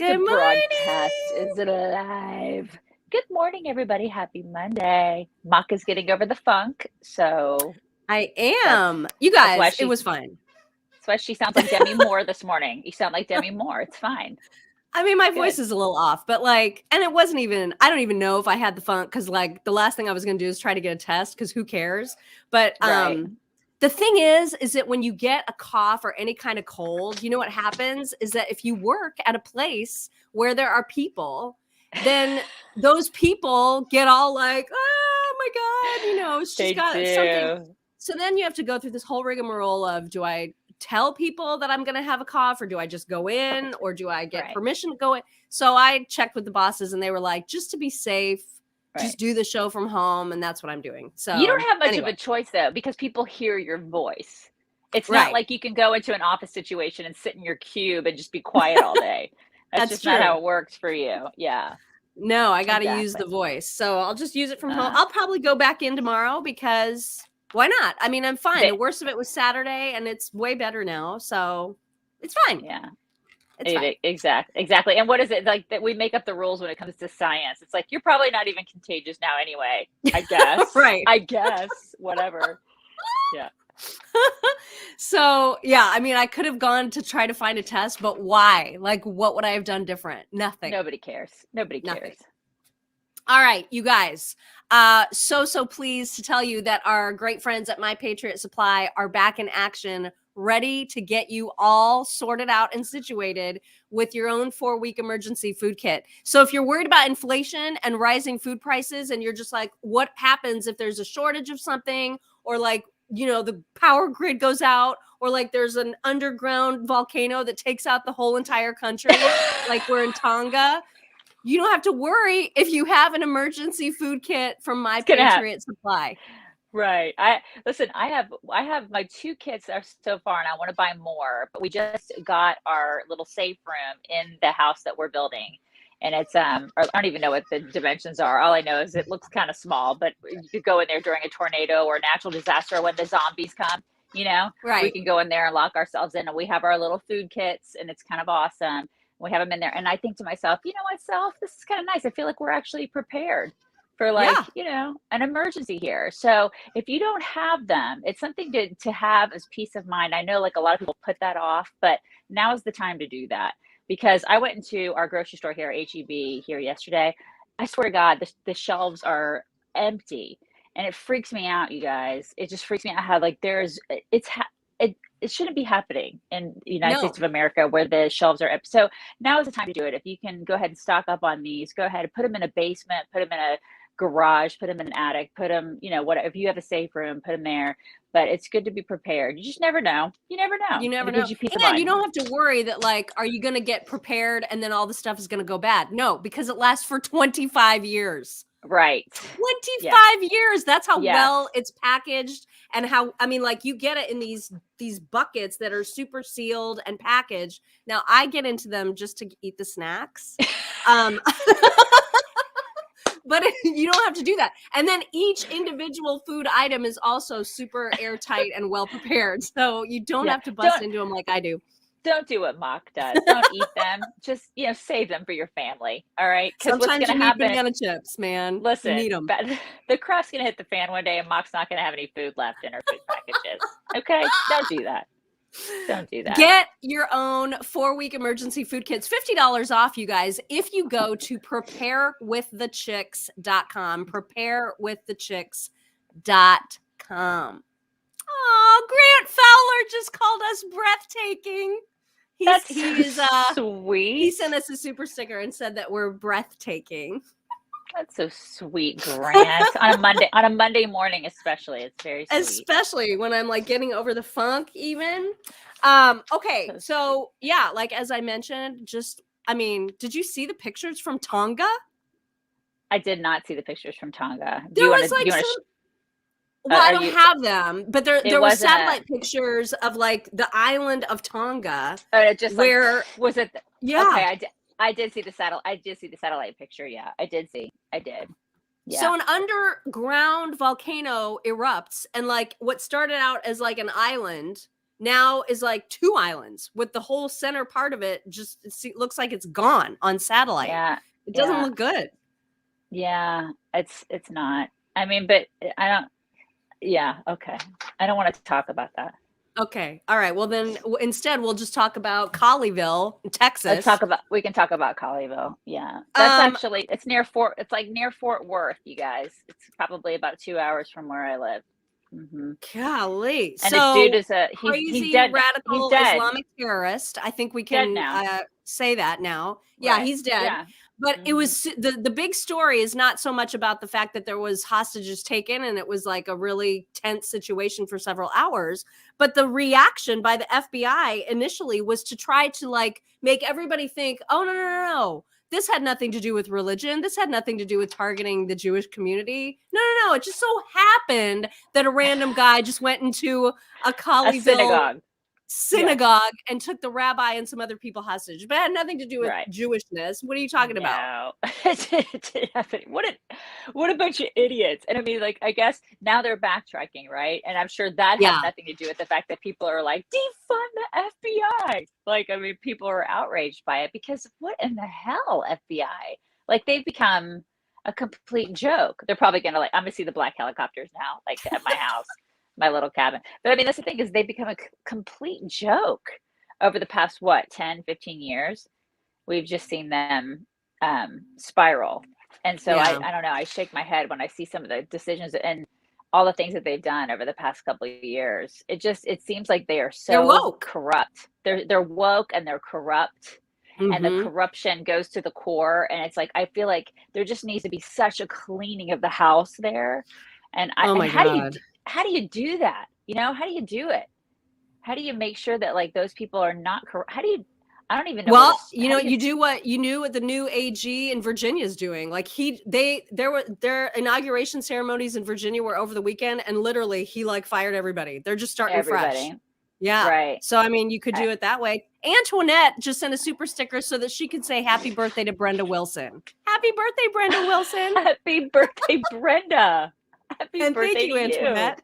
The Good broadcast morning. is alive. Good morning, everybody. Happy Monday. Maka's getting over the funk, so I that's am. You that's why guys, it she was fine. that's why she sounds like Demi Moore this morning. You sound like Demi Moore. It's fine. I mean, my It's voice good. is a little off, but like, and it wasn't even, I don't even know if I had the funk because like the last thing I was going to do is try to get a test because who cares? But Right. the thing is that when you get a cough or any kind of cold, you know what happens is that if you work at a place where there are people, then those people get all like, oh my God, she's They got something. do. So then you have to go through this whole rigmarole of, do I tell people that I'm going to have a cough, or do I just go in, or do I get Right. permission to go in? So I checked with the bosses and they were like, just to be safe, Right. just do the show from home. And that's what I'm doing. So You don't have much of anyway, a choice though, because people hear your voice. It's not right. like you can go into an office situation and sit in your cube and just be quiet all day. That's That's just not true. how it works for you. Yeah, No, I got to use exactly. the voice. So I'll just use it from home. I'll probably go back in tomorrow because why not? I mean, I'm fine. They, The worst of it was Saturday and it's way better now. So it's fine. yeah. It's fine. Exactly. And what is it like that we make up the rules when it comes to science? It's like you're probably not even contagious now anyway. I guess. Right. I guess. Whatever. Yeah. So yeah, I mean, I could have gone to try to find a test, but why? Like, what would I have done different? Nothing. Nobody cares. Nobody cares. Nothing. All right, you guys. So pleased to tell you that our great friends at My Patriot Supply are back in action, ready to get you all sorted out and situated with your own 4-week emergency food kit. So if you're worried about inflation and rising food prices and you're just like, what happens if there's a shortage of something, or like, the power grid goes out, or like there's an underground volcano that takes out the whole entire country, like we're in Tonga, you don't have to worry if you have an emergency food kit from My Patriot Supply. Right. I have my 2 kits are so far and I want to buy more, but we just got our little safe room in the house that we're building. And it's I don't even know what the dimensions are. All I know is it looks kind of small, but you could go in there during a tornado or a natural disaster when the zombies come, Right. we can go in there and lock ourselves in, and we have our little food kits and it's kind of awesome. We have them in there. And I think to myself, you know what, self, this is kind of nice. I feel like we're actually prepared for an emergency here. So if you don't have them, it's something to have as peace of mind. I know like a lot of people put that off, but now is the time to do that, because I went into our grocery store here, HEB, here yesterday. I swear to God, the shelves are empty, and it freaks me out, you guys. It just freaks me out how like it shouldn't be happening in the United States of America where the shelves are empty. So now is the time to do it. If you can go ahead and stock up on these, go ahead and put them in a basement, put them in a garage, put them in an attic, put them, whatever. If you have a safe room, put them there. But it's good to be prepared. You just never know. You never know. You never It know. gives you peace of And mind. you don't have to worry that like, are you going to get prepared and then all the stuff is going to go bad? No, because it lasts for 25 years. Right. 25 years. That's how Yes. well it's packaged, and how, I mean, like you get it in these buckets that are super sealed and packaged. Now I get into them just to eat the snacks. But you don't have to do that. And then each individual food item is also super airtight and well prepared. So you don't have to bust into them like I do. Don't do what Mock does. Don't eat them. Just, save them for your family. All right. Because what's going to happen? Banana chips, man. Listen, you need them. The crust's going to hit the fan one day and Mock's not going to have any food left in her food packages. Okay. Don't do that. Don't do that. Get your own 4-week emergency food kits, $50 off, you guys, if you go to preparewiththechicks.com, preparewiththechicks.com. Oh, Grant Fowler just called us breathtaking. That's sweet. He sent us a super sticker and said that we're breathtaking. That's so sweet, Grant. on a Monday morning, especially. It's very sweet. Especially when I'm like getting over the funk even. Okay, so yeah, like as I mentioned, did you see the pictures from Tonga? I did not see the pictures from Tonga. Well, I don't have them, but there were satellite pictures of like the island of Tonga. Was it? Yeah. Okay, I did see the satellite picture. Yeah, I did. Yeah. So an underground volcano erupts, and like what started out as like an island now is like 2 islands with the whole center part of it just looks like it's gone on satellite. Yeah. It doesn't look good. Yeah, it's not. I mean, but I don't. Yeah, okay. I don't want to talk about that. Okay. All right. Well, then instead we'll just talk about Colleyville, Texas. We can talk about Colleyville. Yeah. That's actually, it's near Fort Worth, you guys. It's probably about 2 hours from where I live. Mm-hmm. Golly. And so this dude is crazy, he's dead. radical He's dead. Islamic terrorist. I think we can say that now. Yeah, Right. he's dead. Yeah. But it was the big story is not so much about the fact that there was hostages taken and it was like a really tense situation for several hours, but the reaction by the FBI initially was to try to like make everybody think, oh, no. This had nothing to do with religion. This had nothing to do with targeting the Jewish community. No. It just so happened that a random guy just went into a Colleyville synagogue and took the rabbi and some other people hostage, but it had nothing to do with Jewishness. What are you talking about? What a bunch of idiots. And I mean, like, I guess now they're backtracking, right? And I'm sure that has nothing to do with the fact that people are like, defund the FBI. Like, I mean, people are outraged by it because what in the hell, FBI? Like, they've become a complete joke. They're probably gonna I'm gonna see the black helicopters now, like at my house. My little cabin. But I mean, that's the thing is they've become a complete joke over the past, 10, 15 years. We've just seen them spiral. And so I don't know. I shake my head when I see some of the decisions and all the things that they've done over the past couple of years. It seems like they are so corrupt. They're woke and they're corrupt. Mm-hmm. And the corruption goes to the core. And it's like, I feel like there just needs to be such a cleaning of the house there. And how do you do that? You know, how do you do it? How do you make sure that like those people are not corrupt? I don't even know. Well, you do what the new AG in Virginia is doing. Like their inauguration ceremonies in Virginia were over the weekend, and literally he like fired everybody. They're just starting fresh. Yeah. Right. So, I mean, you could do it that way. Antoinette just sent a super sticker so that she could say happy birthday to Brenda Wilson. Happy birthday, Brenda Wilson. Happy birthday, Brenda. Happy birthday thank you, Antoinette.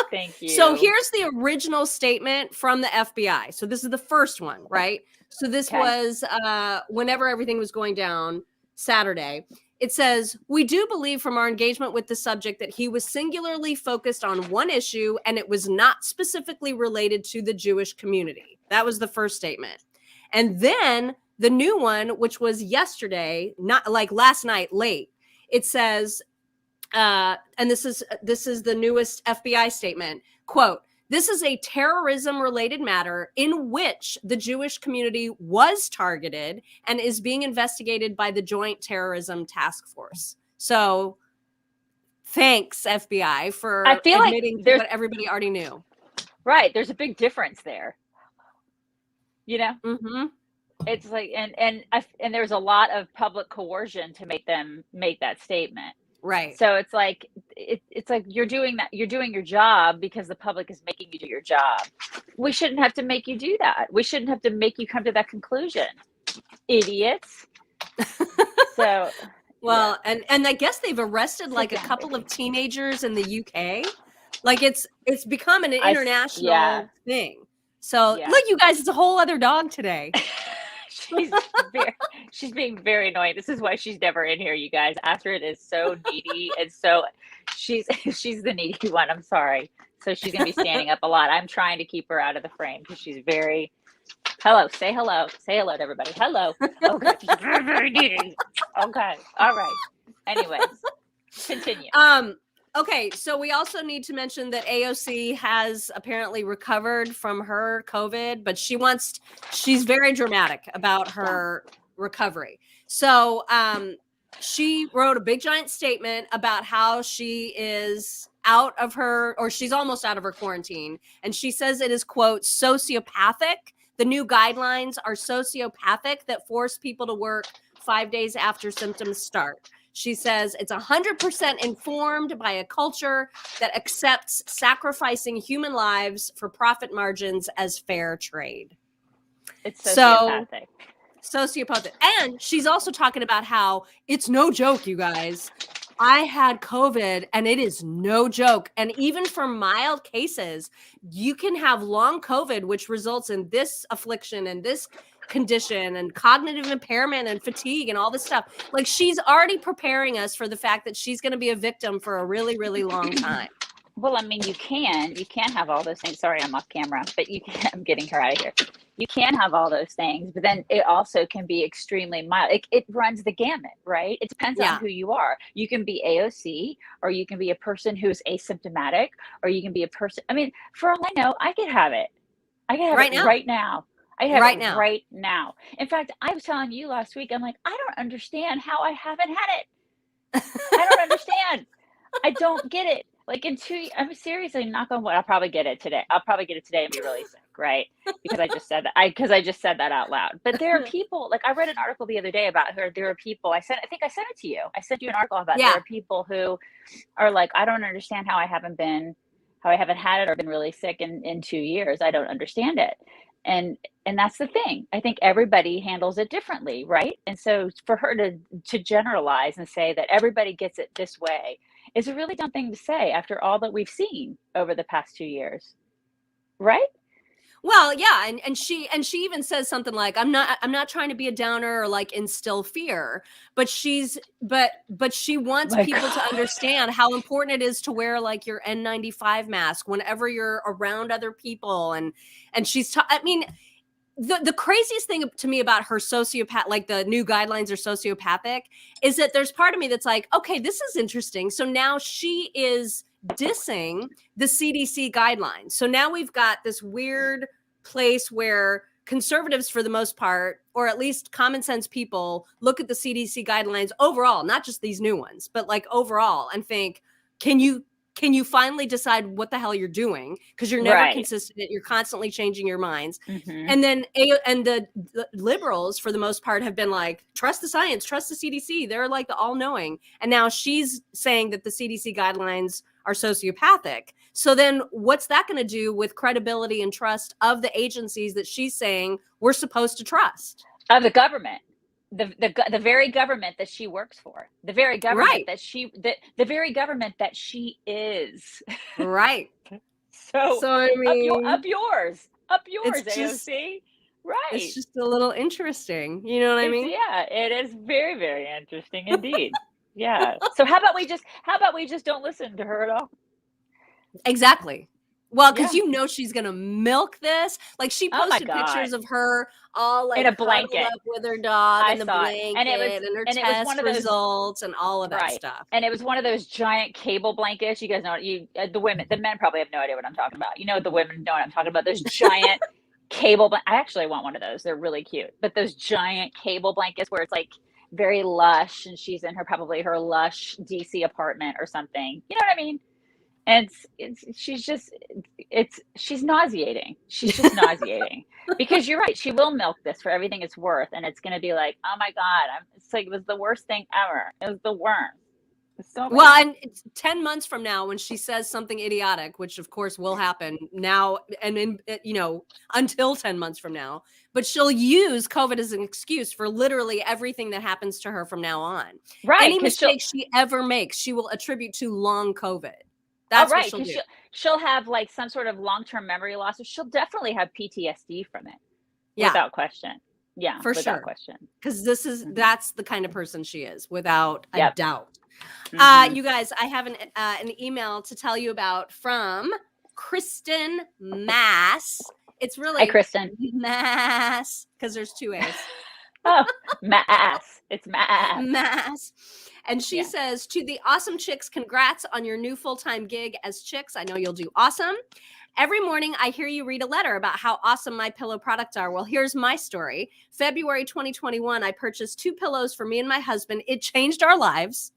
Thank you. So here's the original statement from the FBI. So this is the first one, right? So this was whenever everything was going down Saturday. It says, we do believe from our engagement with the subject that he was singularly focused on one issue and it was not specifically related to the Jewish community. That was the first statement. And then the new one, which was yesterday, not like last night, late, it says, and this is the newest FBI statement, quote, this is a terrorism related matter in which the Jewish community was targeted and is being investigated by the Joint Terrorism Task Force. So thanks, FBI, for admitting to what everybody already knew. Right. There's a big difference there. You know? Mm-hmm. It's like, and there's a lot of public coercion to make them make that statement. Right. So it's like you're doing your job because the public is making you do your job. We shouldn't have to make you do that. We shouldn't have to make you come to that conclusion. Idiots. So well, and I guess they've arrested like a couple of teenagers in the UK. Like it's become an international thing. So look, you guys, it's a whole other dog today. She's being very annoying. This is why she's never in here, you guys. Astrid is so needy, and so she's the needy one. I'm sorry. So she's gonna be standing up a lot. I'm trying to keep her out of the frame because she's very say hello to everybody. Hello. Okay. She's very, very needy. Okay. All right. Anyways, continue. Okay, so we also need to mention that AOC has apparently recovered from her COVID, but she's very dramatic about her recovery. So she wrote a big giant statement about how she is she's almost out of her quarantine. And she says it is, quote, sociopathic. The new guidelines are sociopathic that force people to work 5 days after symptoms start. She says it's 100% informed by a culture that accepts sacrificing human lives for profit margins as fair trade. It's sociopathic. Sociopathic. And she's also talking about how it's no joke, you guys. I had COVID and it is no joke. And even for mild cases, you can have long COVID, which results in this affliction and this condition and cognitive impairment and fatigue and all this stuff. Like, she's already preparing us for the fact that she's going to be a victim for a really, really long time. Well, I mean, you can have all those things. Sorry, I'm off camera, but I'm getting her out of here. You can have all those things, but then it also can be extremely mild. It runs the gamut, right? It depends on who you are. You can be AOC, or you can be a person who's asymptomatic, or you can be a person. I mean, for all I know, I could have it. I could have it right now. I have it right now. In fact, I was telling you last week, I'm like, I don't understand how I haven't had it. I don't understand. I don't get it. Like in 2 years, I'm seriously, knock on wood, I'll probably get it today. I'll probably get it today and be really sick, right? Because I just said that. I just said that out loud. But there are people, like I read an article the other day about her. There are people, I think I sent it to you. I sent you an article about there are people who are like, I don't understand how I haven't had it or been really sick in 2 years. I don't understand it. And that's the thing. I think everybody handles it differently, right? And so for her to generalize and say that everybody gets it this way is a really dumb thing to say after all that we've seen over the past 2 years, right? Well, yeah, and she even says something like, I'm not trying to be a downer or like instill fear, but she wants people to understand how important it is to wear like your N95 mask whenever you're around other people, and she's I mean, the craziest thing to me about her sociopath, like the new guidelines are sociopathic, is that there's part of me that's like, okay, this is interesting. So now she is dissing the CDC guidelines. So now we've got this weird place where conservatives, for the most part, or at least common sense people, look at the CDC guidelines overall, not just these new ones, but like overall, and think, can you finally decide what the hell you're doing? Because you're never consistent. You're constantly changing your minds. Mm-hmm. And then the liberals, for the most part, have been like, trust the science, trust the CDC. They're like the all-knowing. And now she's saying that the CDC guidelines are sociopathic. So then what's that going to do with credibility and trust of the agencies that she's saying we're supposed to trust? Of the government. The very government that she works for, the very government that the very government that she is. Right. So I mean, up yours, AOC. Right. It's just a little interesting. You know what I mean? Yeah, it is very, very interesting indeed. Yeah. So how about we just don't listen to her at all? Exactly. Well, because she's gonna milk this. Like, she posted pictures of her all like in a blanket up with her dog and the blanket and her test results and all of that stuff. And it was one of those giant cable blankets. You guys know the men probably have no idea what I'm talking about. You know, the women know what I'm talking about. Those giant cable. I actually want one of those. They're really cute. But those giant cable blankets where it's like very lush, and she's in probably her lush DC apartment or something. You know what I mean? And she's nauseating. She's just nauseating, because you're right. She will milk this for everything it's worth. And it's going to be like, oh my God, it's like, it was the worst thing ever. It was the worst. So well, and 10 months from now, when she says something idiotic, which of course will happen now and until 10 months from now, but she'll use COVID as an excuse for literally everything that happens to her from now on. Right. Any mistake she ever makes, she will attribute to long COVID. That's what she'll do. She'll have like some sort of long-term memory loss, or she'll definitely have PTSD from it. Yeah. Without question. Yeah. For without sure. question. Because that's the kind of person she is, without a doubt. Mm-hmm. You guys, I have an email to tell you about from Kristen Mass. It's really Kristen Mass, because there's 2 A's. Oh, Mass. It's Mass. Mass. And she says, to the awesome chicks, congrats on your new full-time gig as chicks. I know you'll do awesome. Every morning, I hear you read a letter about how awesome My Pillow products are. Well, here's my story. February 2021, I purchased 2 pillows for me and my husband. It changed our lives.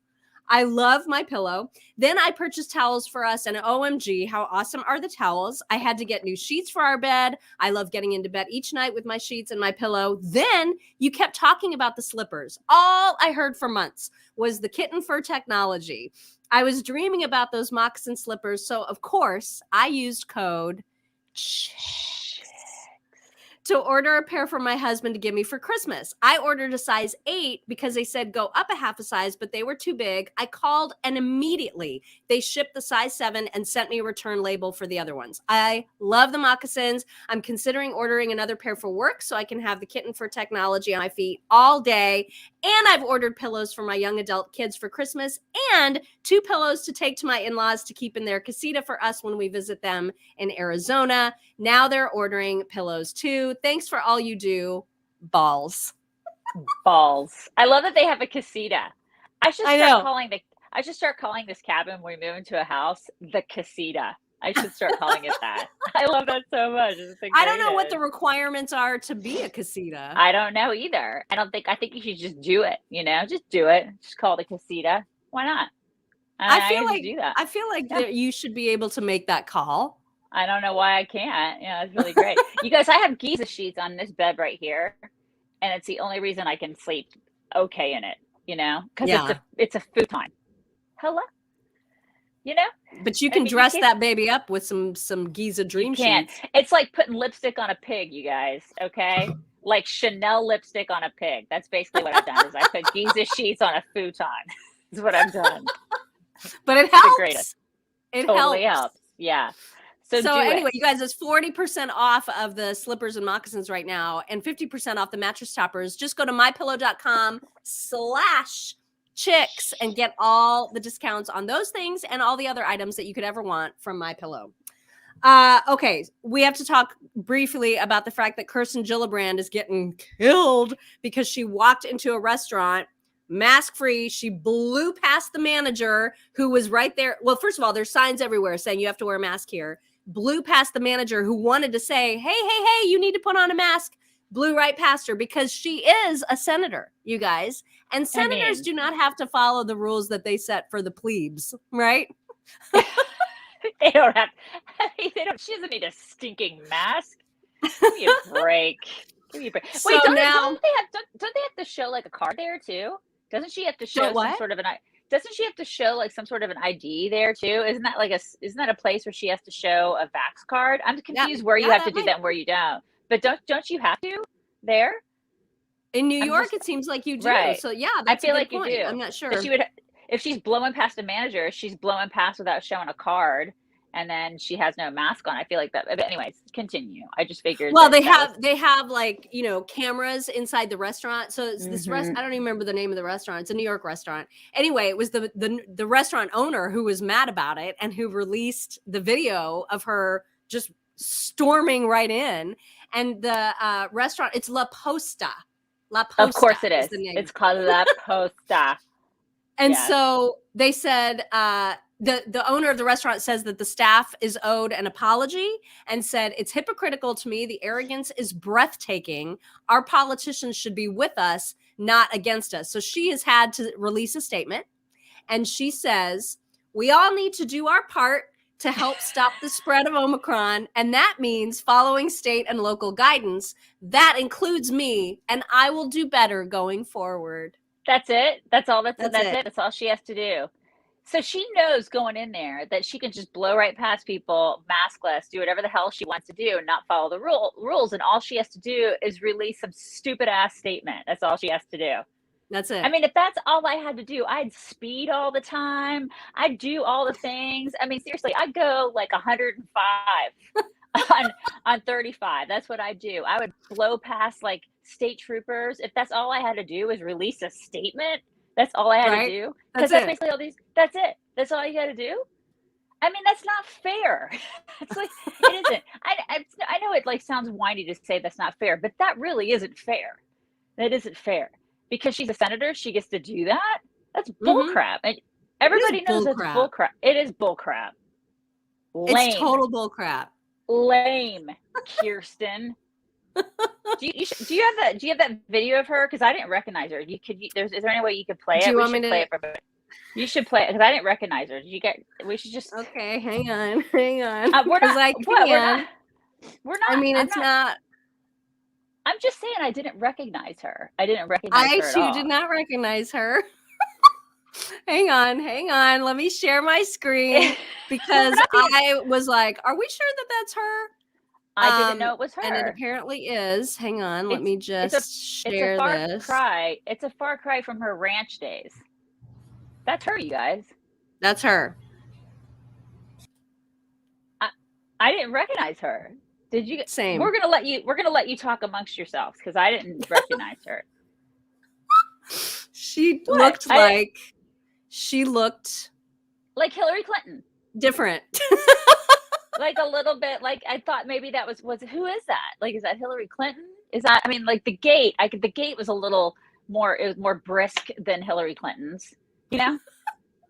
I love My Pillow. Then I purchased towels for us, and OMG, how awesome are the towels. I had to get new sheets for our bed. I love getting into bed each night with my sheets and my pillow. Then you kept talking about the slippers. All I heard for months was the kitten fur technology. I was dreaming about those moccasin slippers, so of course I used code CHICKS to order a pair for my husband to give me for Christmas. I ordered a size 8 because they said go up a half a size, but they were too big. I called and immediately they shipped the size 7 and sent me a return label for the other ones. I love the moccasins. I'm considering ordering another pair for work so I can have the kitten for technology on my feet all day. And I've ordered pillows for my young adult kids for Christmas and 2 pillows to take to my in-laws to keep in their casita for us when we visit them in Arizona. Now they're ordering pillows too. Thanks for all you do, balls. Balls. I love that they have a casita. I should start calling this cabin when we move into a house the casita. I should start calling it that. I love that so much. I don't know what the requirements are to be a casita. I don't know either. I think you should just do it, just do it. Just call it a casita. Why not? I feel like do that. I feel like that you should be able to make that call. I don't know why I can't. It's really great. You guys, I have Giza sheets on this bed right here, and it's the only reason I can sleep okay in it, because it's a futon. Hello? But you can dress that baby up with some Giza dream sheets. It's like putting lipstick on a pig, you guys, okay? Like Chanel lipstick on a pig. That's basically what I've done, is I put Giza sheets on a futon. That's what I've done. But it helps. The greatest. It totally helps. Yeah. So anyway, you guys, it's 40% off of the slippers and moccasins right now and 50% off the mattress toppers. Just go to mypillow.com/chicks and get all the discounts on those things and all the other items that you could ever want from MyPillow. Okay, we have to talk briefly about the fact that Kirsten Gillibrand is getting killed because she walked into a restaurant mask-free. She blew past the manager who was right there. Well, first of all, there's signs everywhere saying you have to wear a mask here. Blew past the manager who wanted to say, hey, you need to put on a mask. Blew right past her because she is a senator, you guys. And senators do not have to follow the rules that they set for the plebes, right? They don't have, she doesn't need a stinking mask. Give me a break. Wait, don't they have to show like a card there too? Doesn't she have to show some sort of doesn't she have to show like some sort of an ID there too? Isn't that a place where she has to show a vax card? I'm confused where you have to do that and where you don't. But don't you have to there? In New York, it seems like you do. Right. So yeah, that's I feel like point. You do. I'm not sure. She would, if she's blowing past a manager, she's blowing past without showing a card, and then she has no mask on. I feel like that. But anyways, continue. I just figured. Well, they have like cameras inside the restaurant. So it's this I don't even remember the name of the restaurant. It's a New York restaurant. Anyway, it was the restaurant owner who was mad about it and who released the video of her just storming right in. And the restaurant, it's La Posta. La Posta. Of course it is. It's called La Posta. And so they said, the owner of the restaurant says that the staff is owed an apology and said, it's hypocritical to me. The arrogance is breathtaking. Our politicians should be with us, not against us. So she has had to release a statement. And she says, we all need to do our part to help stop the spread of Omicron. And that means following state and local guidance. That includes me, and I will do better going forward. That's it. That's all. That's it. That's all she has to do. So she knows going in there that she can just blow right past people, maskless, do whatever the hell she wants to do, and not follow the rules. And all she has to do is release some stupid ass statement. That's all she has to do. That's it. I mean, if that's all I had to do, I'd speed all the time. I'd do all the things. I mean, seriously, I'd go like 105 on 35. That's what I do. I would blow past like state troopers. If that's all I had to do was release a statement, that's all I had to do. Because that's basically all these. That's it. That's all you got to do. I mean, that's not fair. It's like, it isn't. I know it like sounds whiny to say that's not fair, but that really isn't fair. That isn't fair. Because she's a senator, she gets to do that? That's bullcrap. And everybody knows it's bullcrap. It is bullcrap. Lame. It's total bullcrap. Lame, Kirsten. Do you have that video of her? Because I didn't recognize her. Is there any way you could play it? Do you want me to play it? You should play it because I didn't recognize her. We should just. Okay, hang on. We're not. I mean, it's not. I'm just saying I didn't recognize her. I didn't recognize her at all. I did not recognize her. Hang on. Let me share my screen because I was like, are we sure that that's her? I didn't know it was her. And it apparently is. Hang on, let me just share this. It's a far cry from her ranch days. That's her, you guys. That's her. I didn't recognize her. Did you? Same. We're gonna let you talk amongst yourselves because I didn't recognize her. She looked like Hillary Clinton. Different. Like a little bit. Like I thought maybe that was who is that? Like, is that Hillary Clinton? Is that? I mean, like the gait. The gait was a little more. It was more brisk than Hillary Clinton's. You know.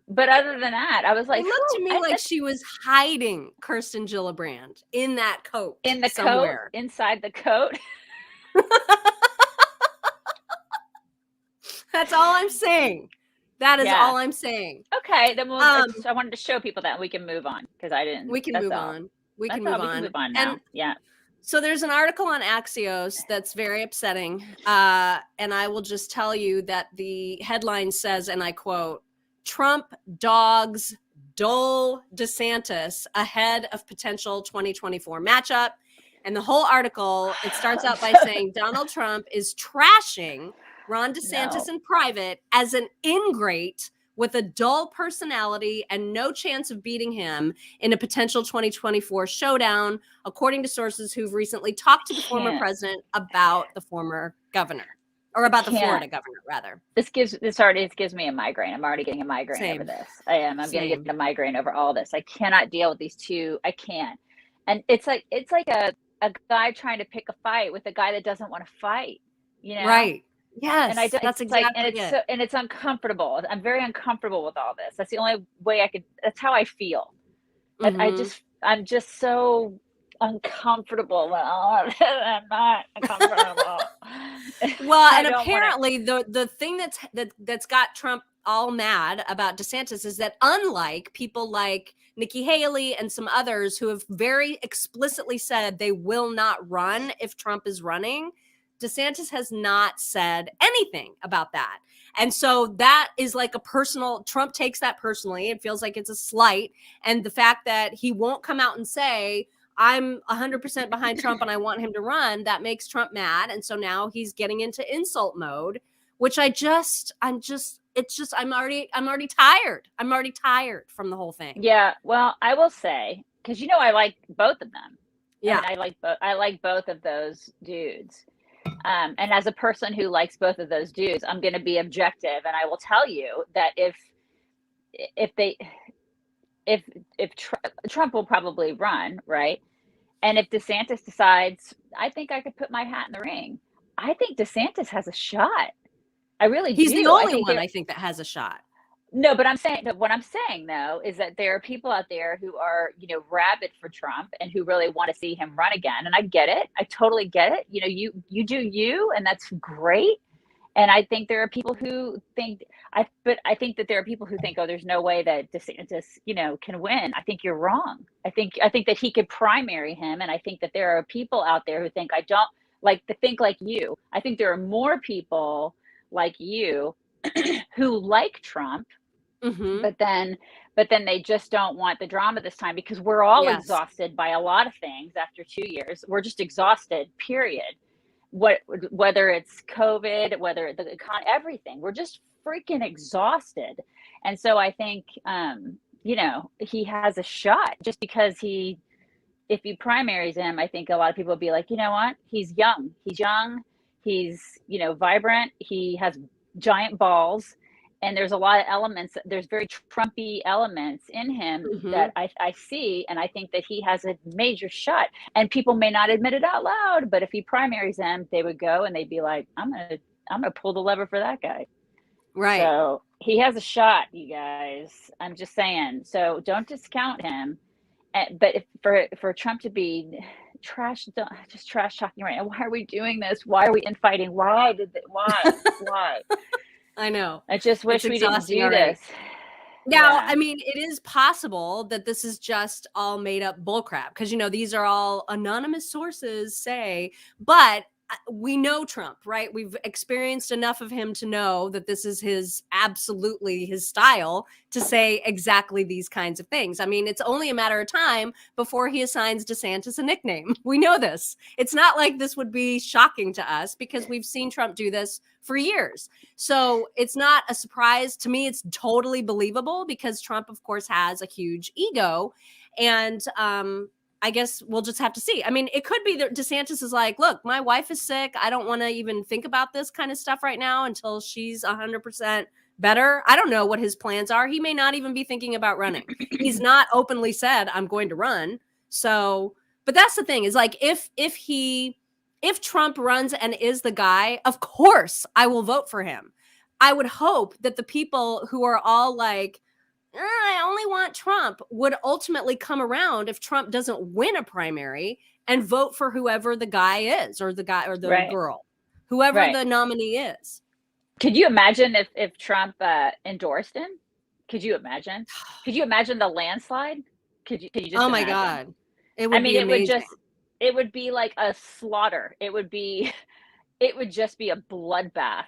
But other than that, I was like, it looked to me like she was hiding Kirsten Gillibrand in that coat. In the somewhere. Coat, inside the coat. That's all I'm saying. That is all I'm saying. Okay, then I wanted to show people that we can move on because I didn't. We can move on. We can move on now. And, yeah. So there's an article on Axios that's very upsetting. And I will just tell you that the headline says, and I quote, Trump dogs Dole DeSantis ahead of potential 2024 matchup. And the whole article, it starts out by saying Donald Trump is trashing Ron DeSantis in private as an ingrate with a dull personality and no chance of beating him in a potential 2024 showdown, according to sources who've recently talked to the former president about the former governor. Or about the Florida governor, rather. This gives me a migraine. I'm already getting a migraine over this. I am. I'm going to get a migraine over all this. I cannot deal with these two. I can't. And it's like a guy trying to pick a fight with a guy that doesn't want to fight. You know? Right. Yes. And that's exactly it. And it's uncomfortable. I'm very uncomfortable with all this. That's the only way I could. That's how I feel. Mm-hmm. I'm just so uncomfortable. I'm not uncomfortable. Well, and apparently the thing that's got Trump all mad about DeSantis is that unlike people like Nikki Haley and some others who have very explicitly said they will not run if Trump is running, DeSantis has not said anything about that. And so that is like Trump takes that personally. It feels like it's a slight. And the fact that he won't come out and say, I'm 100% behind Trump and I want him to run, that makes Trump mad. And so now he's getting into insult mode, which I'm already tired. I'm already tired from the whole thing. Yeah. Well, I will say, because I like both of them. Yeah. I like both of those dudes. And as a person who likes both of those dudes, I'm going to be objective. And I will tell you that if Trump will probably run, right? And if DeSantis decides, I think I could put my hat in the ring. I think DeSantis has a shot. I really do. He's the only one I think that has a shot. No, but what I'm saying though is that there are people out there who are, rabid for Trump and who really want to see him run again. And I get it. I totally get it. You do you, and that's great. And I think there are people who think, I think that there are people who think, oh, there's no way that DeSantis, can win. I think you're wrong. I think that he could primary him. And I think that there are people out there who think think like you. I think there are more people like you who like Trump, but then they just don't want the drama this time because we're all exhausted by a lot of things after 2 years. We're just exhausted, period. Whether it's COVID, whether the everything, we're just freaking exhausted. And so I think, he has a shot just because if he primaries him, I think a lot of people will be like, you know what? He's young, he's, vibrant. He has giant balls. And there's a lot of elements, there's very Trumpy elements in him that I see. And I think that he has a major shot. And people may not admit it out loud, but if he primaries them, they would go and they'd be like, I'm gonna pull the lever for that guy. Right. So he has a shot, you guys. I'm just saying. So don't discount him. But for Trump to be trash talking right now, why are we doing this? Why are we infighting? Why? I know. I just wish we didn't do this. Now, I mean, it is possible that this is just all made up bullcrap because, these are all anonymous sources say, but we know Trump, right? We've experienced enough of him to know that this is absolutely his style to say exactly these kinds of things. I mean, it's only a matter of time before he assigns DeSantis a nickname. We know this. It's not like this would be shocking to us because we've seen Trump do this for years. So it's not a surprise to me. It's totally believable because Trump, of course, has a huge ego. And, I guess we'll just have to see. I mean, it could be that DeSantis is like, look, my wife is sick. I don't want to even think about this kind of stuff right now until she's 100% better. I don't know what his plans are. He may not even be thinking about running. He's not openly said, I'm going to run. So, but that's the thing is like, if Trump runs and is the guy, of course I will vote for him. I would hope that the people who are all like, I only want Trump would ultimately come around if Trump doesn't win a primary and vote for whoever the guy is or the guy or the girl, whoever the nominee is. Could you imagine if Trump endorsed him? Could you imagine? Could you imagine the landslide? Could you just oh my imagine? God. It would be amazing. It would be like a slaughter. It would just be a bloodbath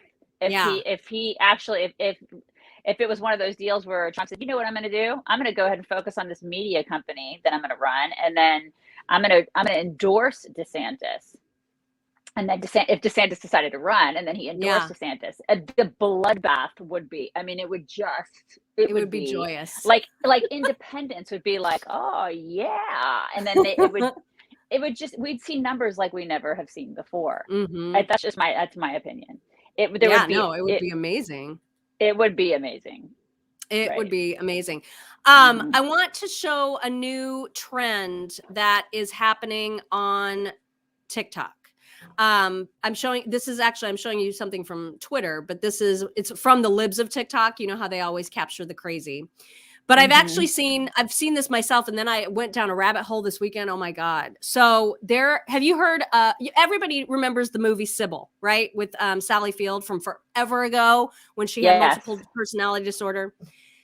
if it was one of those deals where Trump said, you know what I'm going to do? I'm going to go ahead and focus on this media company that I'm going to run. And then I'm going to endorse DeSantis. And then if DeSantis decided to run and then he endorsed DeSantis, the bloodbath would be, I mean, it would be joyous. Like independence would be like, oh yeah. And then we'd see numbers like we never have seen before. Mm-hmm. That's my opinion. It would be amazing. It would be amazing. It would be amazing. I want to show a new trend that is happening on TikTok. I'm showing you something from Twitter, but it's from the libs of TikTok. You know how they always capture the crazy. But I've actually seen this myself, and then I went down a rabbit hole this weekend. Oh my God. So have you heard, everybody remembers the movie Sybil, right? With Sally Field from forever ago when she had multiple personality disorder.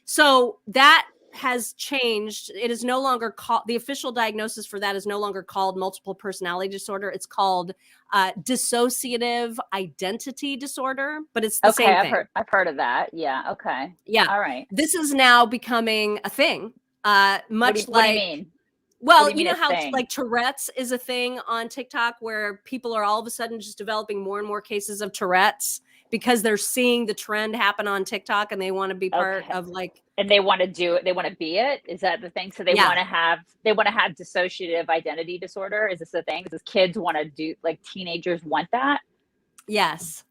So that has changed. It is no longer called, the official diagnosis for that is no longer called multiple personality disorder. It's called dissociative identity disorder, but it's the same thing. I've heard of that. Yeah. Okay. Yeah. All right. This is now becoming a thing. Much what do you mean? Well, you know how like Tourette's is a thing on TikTok where people are all of a sudden just developing more and more cases of Tourette's because they're seeing the trend happen on TikTok and they want to be part of like. And they want to do it. They want to be it. Is that the thing? So they want to have dissociative identity disorder. Is this the thing? Does kids want to do, like teenagers want that? Yes.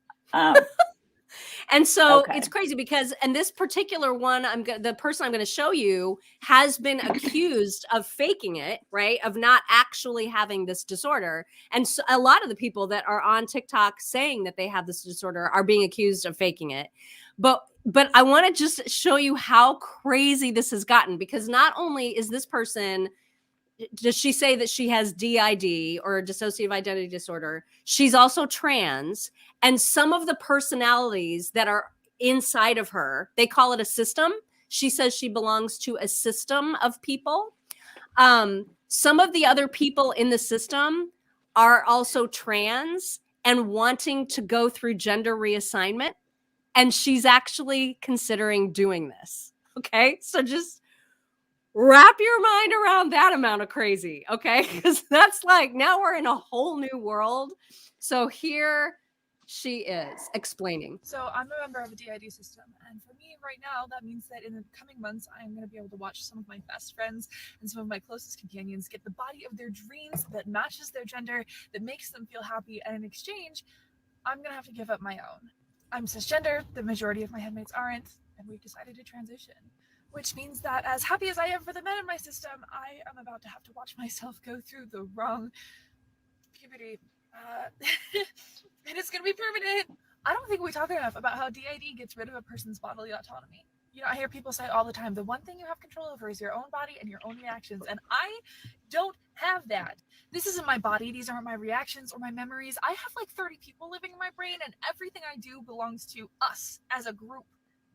And so it's crazy because, and this particular one, the person I'm going to show you has been accused of faking it, right? Of not actually having this disorder. And so a lot of the people that are on TikTok saying that they have this disorder are being accused of faking it. But I want to just show you how crazy this has gotten, because not only is this person, does she say that she has DID or dissociative identity disorder, she's also trans. And some of the personalities that are inside of her, they call it a system. She says she belongs to a system of people. Some of the other people in the system are also trans and wanting to go through gender reassignment. And she's actually considering doing this. Okay. So just wrap your mind around that amount of crazy. Okay. Because that's like, now we're in a whole new world. So here she is explaining. So I'm a member of a DID system. And for me right now, that means that in the coming months, I'm going to be able to watch some of my best friends and some of my closest companions get the body of their dreams that matches their gender, that makes them feel happy. And in exchange, I'm going to have to give up my own. I'm cisgender, the majority of my headmates aren't, and we've decided to transition, which means that as happy as I am for the men in my system, I am about to have to watch myself go through the wrong puberty, and it's going to be permanent. I don't think we talk enough about how DID gets rid of a person's bodily autonomy. You know, I hear people say all the time, the one thing you have control over is your own body and your own reactions, and I don't have that. This isn't my body. These aren't my reactions or my memories. I have like 30 people living in my brain, and everything I do belongs to us as a group.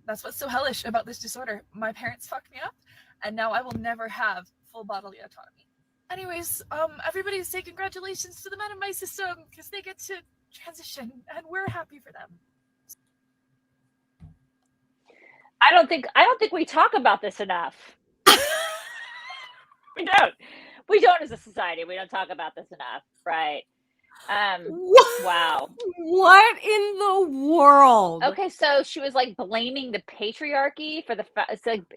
That's what's so hellish about this disorder. My parents fucked me up, and now I will never have full bodily autonomy. Anyways, everybody say congratulations to the men in my system, because they get to transition, and we're happy for them. I don't think we talk about this enough. We don't as a society. We don't talk about this enough, right? Wow. What in the world? Okay, so she was like blaming the patriarchy for the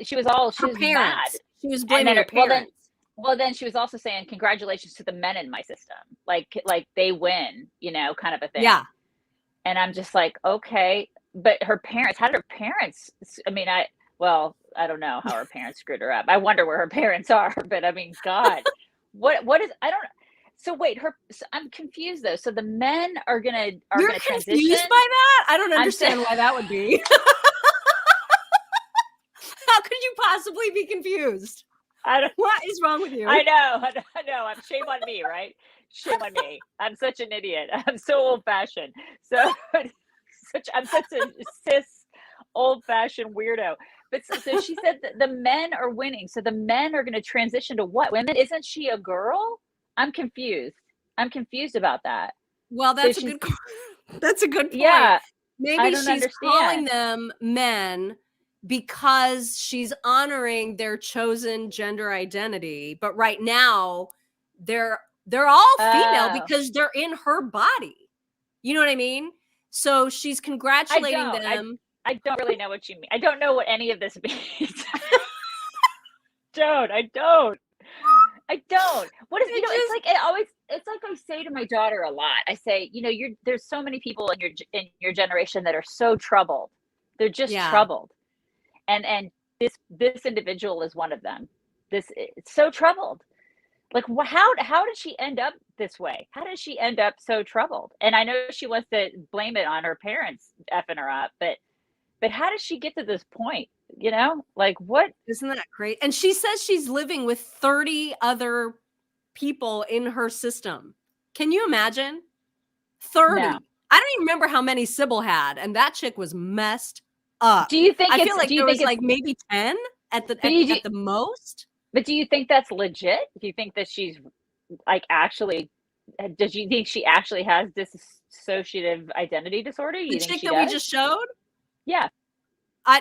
she was mad. She was blaming her parents. Well, then she was also saying congratulations to the men in my system, like they win, kind of a thing. Yeah. And I'm just like, okay, but her parents, how did her parents? I mean, I don't know how her parents screwed her up. I wonder where her parents are, but I mean, God, what is? I don't. So wait, I'm confused though. So the men are gonna transition. Confused by that? I don't understand why that would be. How could you possibly be confused? What is wrong with you? I know. I'm shame on me, right? Shame on me. I'm such an idiot. I'm so old-fashioned. So I'm such a cis, old-fashioned weirdo. But so she said that the men are winning. So the men are going to transition to what? Women? Isn't she a girl? I'm confused. I'm confused about that. Well, that's a good point. Yeah. Maybe she's calling them men because she's honoring their chosen gender identity, but right now they're all female because they're in her body. You know what I mean? So she's congratulating them. I don't really know what you mean. I don't know what any of this means. I don't. What is it's like I say to my daughter a lot. I say, there's so many people in your generation that are so troubled. They're just troubled. And this individual is one of them. It's so troubled. Like, how did she end up this way? How did she end up so troubled? And I know she wants to blame it on her parents effing her up, but how did she get to this point? Like, what? Isn't that great? And she says she's living with 30 other people in her system. Can you imagine? 30. No. I don't even remember how many Sybil had, and that chick was messed up. Do you think I feel like there was like maybe 10 at the most? But do you think that's legit? Do you think that she's like actually? Does you think she actually has dissociative identity disorder? The chick that we just showed? Yeah.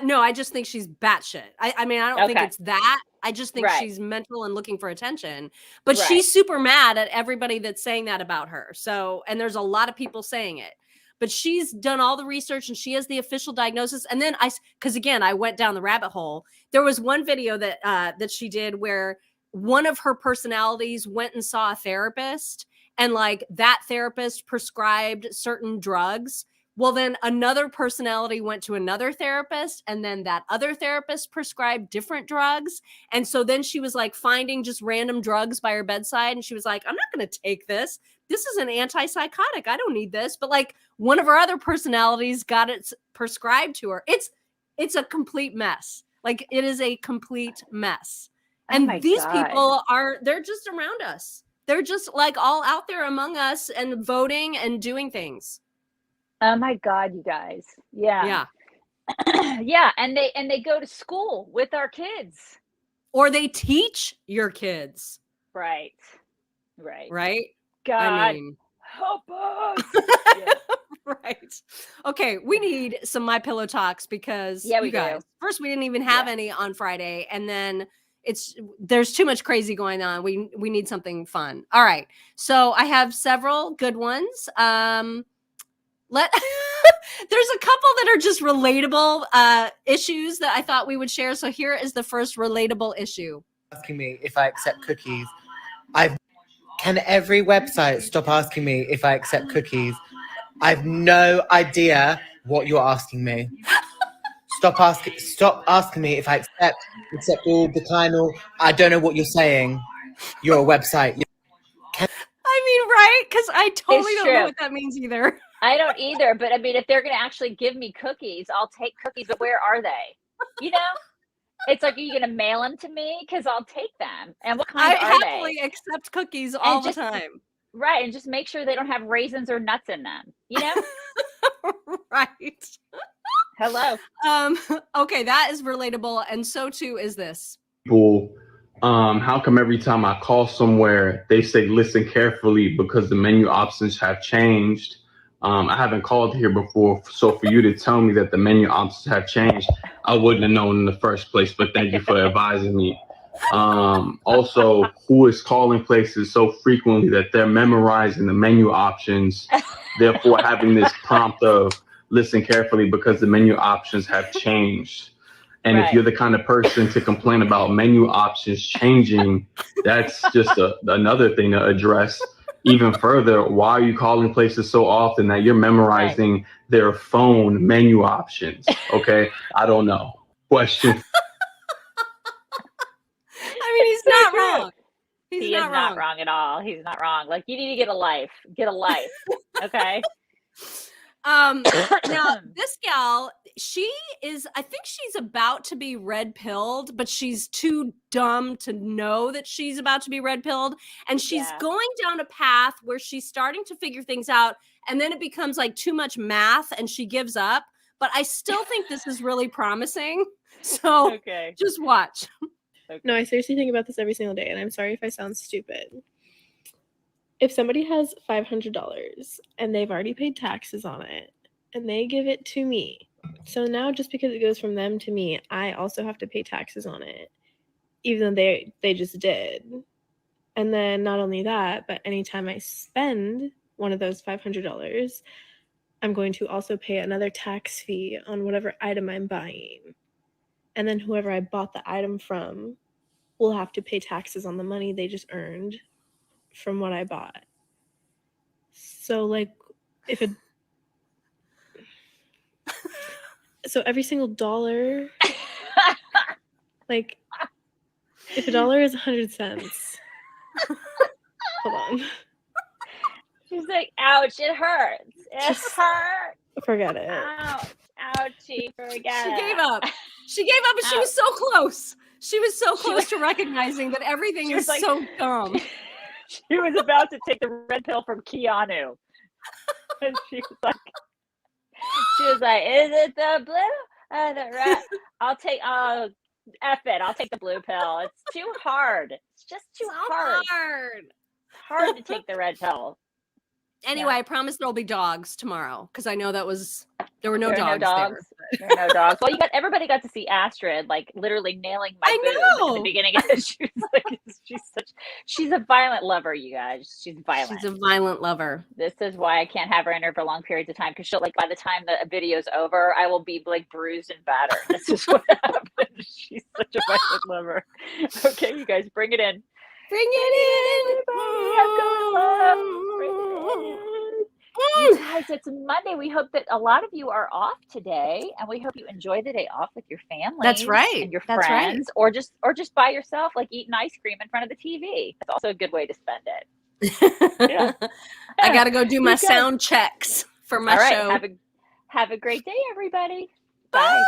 No, I just think she's batshit. I mean, I don't think it's that. I just think she's mental and looking for attention. But she's super mad at everybody that's saying that about her. So, and there's a lot of people saying it. But she's done all the research and she has the official diagnosis. And then because again, I went down the rabbit hole. There was one video that she did where one of her personalities went and saw a therapist, and like that therapist prescribed certain drugs. Well, then another personality went to another therapist, and then that other therapist prescribed different drugs. And so then she was like finding just random drugs by her bedside. And she was like, I'm not going to take this. This is an antipsychotic. I don't need this. But like one of her other personalities got it prescribed to her. It's a complete mess. Like it is a complete mess. And these people they're just around us. They're just like all out there among us and voting and doing things. Oh my God, you guys. Yeah. Yeah. And they go to school with our kids. Or they teach your kids. Right. God, I mean, help us. Yeah. Right. Okay, we need some My Pillow talks because we guys, first we didn't even have any on Friday, and then there's too much crazy going on. We need something fun. All right. So I have several good ones. There's a couple that are just relatable issues that I thought we would share. So here is the first relatable issue. Asking me if I accept cookies. Can every website stop asking me if I accept cookies? I've no idea what you're asking me. Stop asking me if I accept all, decline all. I don't know what you're saying. You're a website. Right? Because I totally don't know what that means either. I don't either. But I mean, if they're going to actually give me cookies, I'll take cookies. But where are they? It's like, are you going to mail them to me? Because I'll take them. And what kind are they? I happily accept cookies all the time. Right. And just make sure they don't have raisins or nuts in them. Right. Hello. Okay, that is relatable. And so too is this. People, how come every time I call somewhere, they say, listen carefully because the menu options have changed, I haven't called here before, so for you to tell me that the menu options have changed, I wouldn't have known in the first place. But thank you for advising me. Also, who is calling places so frequently that they're memorizing the menu options, therefore having this prompt of listen carefully because the menu options have changed. And if you're the kind of person to complain about menu options changing, that's just another thing to address. Even further, why are you calling places so often that you're memorizing their phone menu options? Okay, I don't know. Question. I mean, he's not wrong. He is not wrong at all. He's not wrong. Like, you need to get a life. Get a life. Okay. Now this gal, I think she's about to be red pilled, but she's too dumb to know that she's about to be red pilled. And she's going down a path where she's starting to figure things out. And then it becomes like too much math and she gives up. But I still think this is really promising. So just watch. No, I seriously think about this every single day. And I'm sorry if I sound stupid. If somebody has $500 and they've already paid taxes on it and they give it to me, so now just because it goes from them to me, I also have to pay taxes on it, even though they just did. And then not only that, but anytime I spend one of those $500, I'm going to also pay another tax fee on whatever item I'm buying. And then whoever I bought the item from will have to pay taxes on the money they just earned from what I bought. So like so every single dollar, like if a dollar is 100 cents, hold on. She's like, ouch, it hurts. It hurts. Forget it. Ouch, ouchie, forget it. She gave up. She gave up, and she was so close. She was so close to recognizing that everything is like, so dumb. She was about to take the red pill from Keanu. And she was like, is it the blue or the red? F it. I'll take the blue pill. It's too hard. It's just too hard. It's hard to take the red pill. Anyway, I promise there'll be dogs tomorrow because I know there were no dogs. There are no dogs. Well, everybody got to see Astrid like literally nailing my boob at the beginning of it. She's a violent lover, you guys. She's violent. She's a violent lover. This is why I can't have her in here for long periods of time because she'll by the time the video's over, I will be like bruised and battered. This is what happens. She's such a violent lover. Okay, you guys, bring it in. Bring it in. You guys, it's Monday. We hope that a lot of you are off today, and we hope you enjoy the day off with your family. That's right. And your friends, or just by yourself, like eating ice cream in front of the TV. That's also a good way to spend it. Yeah. I got to go do my sound checks for my show. Have a great day, everybody. Bye.